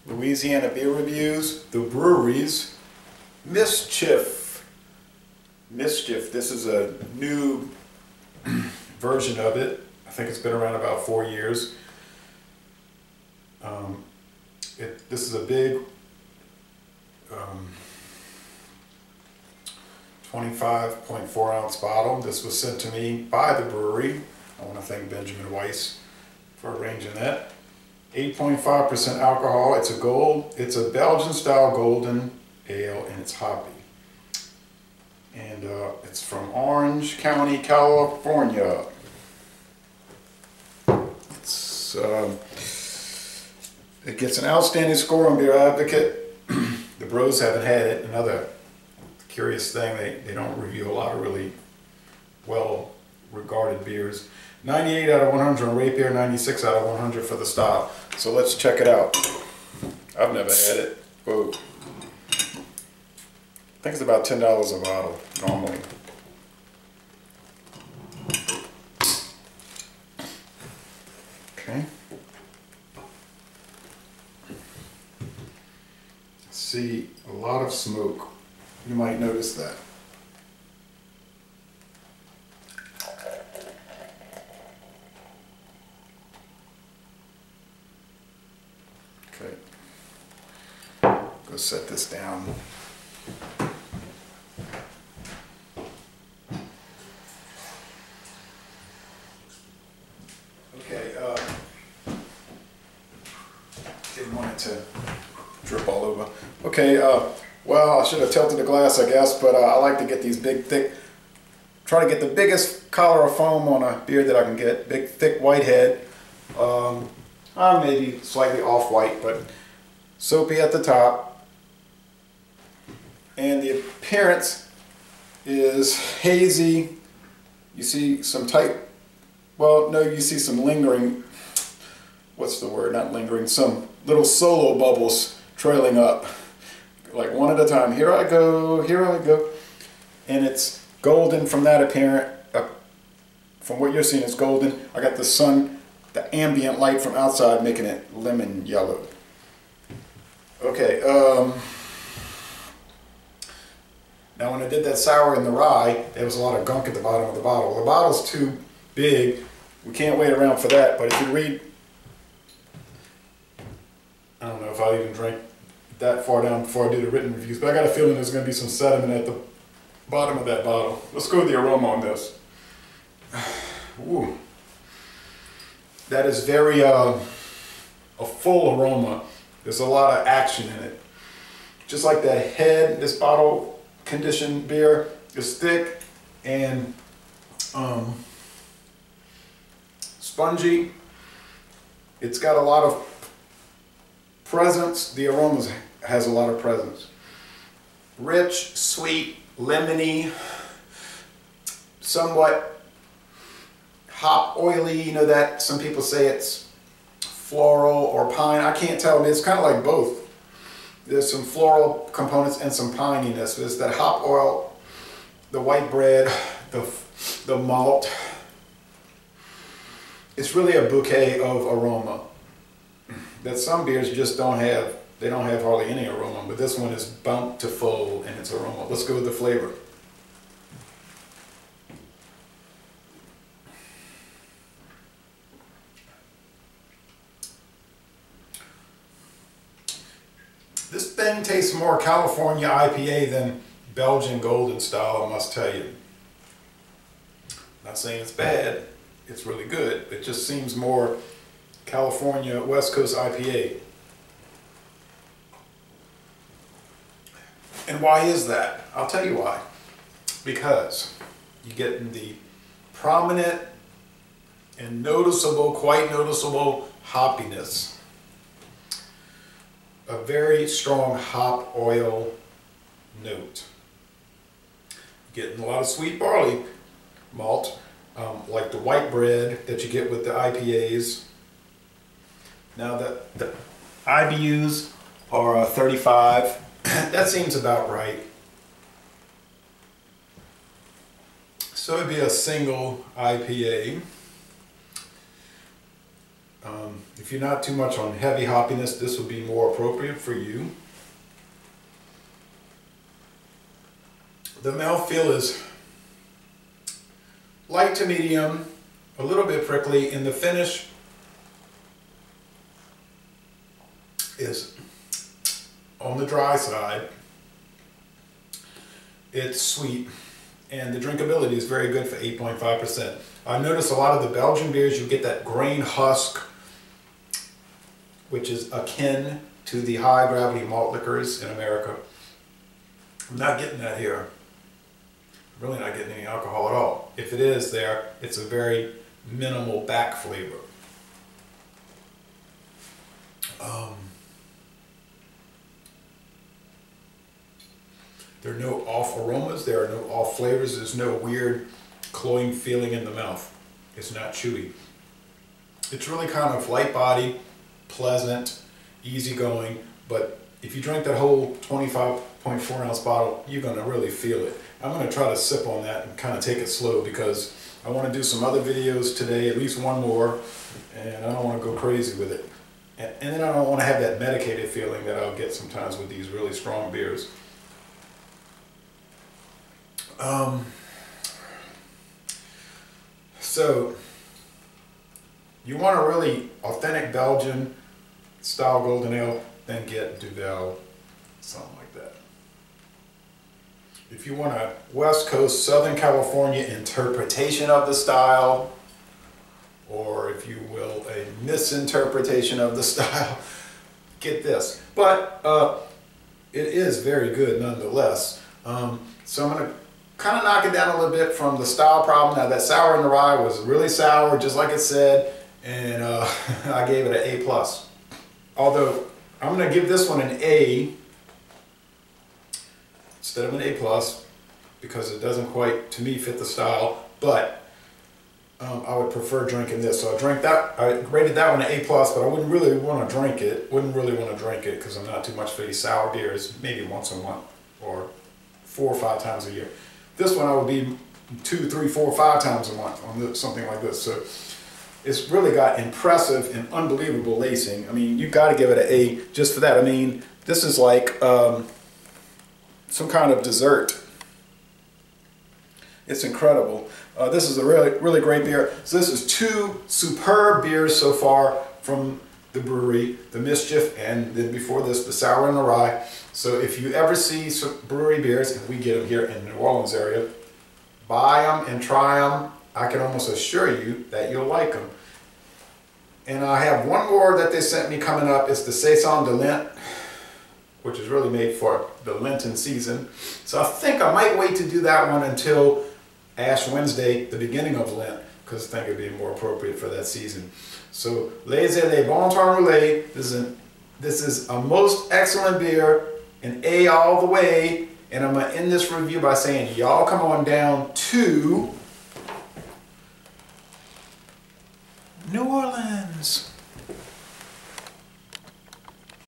Louisiana beer reviews, the Bruery's Mischief. Mischief, this is a new version of it. I think it's been around about 4 years. This is a big 25.4 ounce bottle. This was sent to me by the brewery. I want to thank Benjamin Weiss for arranging that. 8.5% alcohol. It's a gold. It's a Belgian-style golden ale, and it's hoppy. And it's from Orange County, California. It gets an outstanding score on Beer Advocate. The bros haven't had it. Another curious thing, they don't review a lot of really well-regarded beers. 98 out of 100 on rate beer, 96 out of 100 for the style. So let's check it out. I've never had it. Whoa. I think it's about $10 a bottle, normally. Okay. See a lot of smoke. You might notice that. Okay. Go set this down. Okay, didn't want it to drip all over. Okay, well, I should have tilted the glass, I guess, but I like to get these big, thick, try to get the biggest collar of foam on a beer that I can get. Big, thick, white head. Maybe slightly off-white, but soapy at the top. And the appearance is hazy. You see some tight, well, no, you see some lingering, what's the word, not lingering, some little solo bubbles trailing up, like one at a time. Here I go, here I go. And it's golden from that appearance. From what you're seeing, it's golden. I got the sun, the ambient light from outside making it lemon yellow. Okay, now when I did that sour in the rye, there was a lot of gunk at the bottom of the bottle. The bottle's too big. We can't wait around for that, but if you read, I don't know if I'll even drink that far down before I do the written reviews, but I got a feeling there's going to be some sediment at the bottom of that bottle. Let's go with the aroma on this. Ooh. That is very, a full aroma. There's a lot of action in it. Just like that head, this bottle conditioned beer is thick and spongy. It's got a lot of presence. The aroma has a lot of presence. Rich, sweet, lemony, somewhat hop oily. You know that some people say it's floral or pine. I can't tell. It's kind of like both. There's some floral components and some pininess. There's that hop oil, the white bread, the malt. It's really a bouquet of aroma that some beers just don't have. They don't have hardly any aroma, but this one is bountiful in its aroma. Let's go with the flavor. This thing tastes more California IPA than Belgian Golden Style, I must tell you. Not saying it's bad, it's really good. It just seems more California West Coast IPA. And why is that? I'll tell you why. Because you get the prominent and noticeable, quite noticeable hoppiness. A very strong hop oil note. Getting a lot of sweet barley malt, like the white bread that you get with the IPAs. Now the IBUs are 35. That seems about right. So it'd be a single IPA. If you're not too much on heavy hoppiness, this will be more appropriate for you. The mouthfeel is light to medium, a little bit prickly, and the finish is on the dry side. It's sweet, and the drinkability is very good for 8.5%. I notice a lot of the Belgian beers, you get that grain husk, which is akin to the high gravity malt liquors in America. I'm not getting that here. I'm really not getting any alcohol at all. If it is there, it's a very minimal back flavor. There are no off aromas, there are no off flavors, there's no weird cloying feeling in the mouth. It's not chewy. It's really kind of light body, pleasant, easygoing, but if you drink that whole 25.4 ounce bottle, you're going to really feel it. I'm going to try to sip on that and kind of take it slow because I want to do some other videos today, at least one more, and I don't want to go crazy with it. And then I don't want to have that medicated feeling that I'll get sometimes with these really strong beers. So you want a really authentic Belgian style golden ale, then get Duvel, something like that. If you want a West Coast, Southern California interpretation of the style, or if you will, a misinterpretation of the style, get this. But it is very good nonetheless. So I'm going to kind of knock it down a little bit from the style problem. Now that sour in the rye was really sour, just like it said, and I gave it an A+. Although I'm going to give this one an A instead of an A+, because it doesn't quite, to me, fit the style. But I would prefer drinking this. So I rated that one an A+, but I wouldn't really want to drink it. Wouldn't really want to drink it because I'm not too much for these sour beers. Maybe once a month or 4 or 5 times a year. This one I would be 2, 3, 4, 5 times a month on something like this. So it's really got impressive and unbelievable lacing. I mean, you got to give it an A just for that. I mean, this is like some kind of dessert. It's incredible. This is a really great beer. So this is 2 superb beers so far from the brewery, the Mischief, and then before this, the Sour and the Rye. So if you ever see some brewery beers, and we get them here in the New Orleans area, buy them and try them. I can almost assure you that you'll like them. And I have one more that they sent me coming up. It's the Saison de Lent, which is really made for the Lenten season. So I think I might wait to do that one until Ash Wednesday, the beginning of Lent, because I think it'd be more appropriate for that season. So, les bon temps roulé. This is a most excellent beer, an A all the way. And I'm going to end this review by saying, y'all come on down to New Orleans.